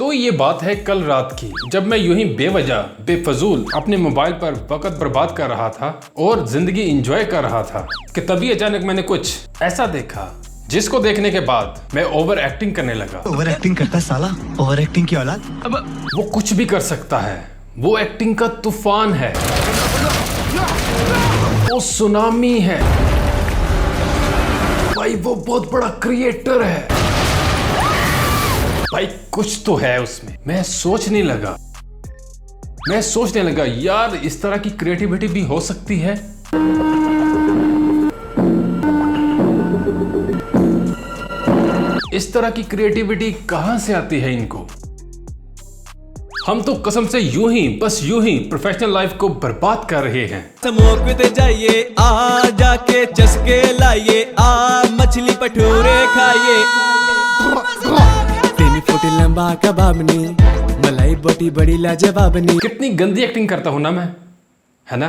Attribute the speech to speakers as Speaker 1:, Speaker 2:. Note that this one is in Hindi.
Speaker 1: तो ये बात है कल रात की, जब मैं यूं ही बेवजह बेफजूल अपने मोबाइल पर वक्त बर्बाद कर रहा था और जिंदगी एंजॉय कर रहा था कि तभी अचानक मैंने कुछ ऐसा देखा जिसको देखने के बाद मैं ओवर एक्टिंग करने लगा।
Speaker 2: ओवर एक्टिंग करता है साला, ओवर एक्टिंग की औलाद।
Speaker 1: अब वो कुछ भी कर सकता है, वो एक्टिंग का तूफान है, वो सुनामी है भाई, वो बहुत बड़ा क्रिएटर है भाई, कुछ तो है उसमें। मैं सोचने लगा यार इस तरह की क्रिएटिविटी भी हो सकती है। इस तरह की क्रिएटिविटी कहां से आती है इनको? हम तो कसम से यूं ही प्रोफेशनल लाइफ को बर्बाद कर रहे हैं।
Speaker 3: समोकते जाइए, आ जाके चस्के लाइए, आ मछली पठूरे खाइए। 3 फुट लंबा कबाबनी, मलाई बोटी बड़ी लाजवाबनी।
Speaker 1: कितनी गंदी एक्टिंग करता हूं ना मैं, है ना?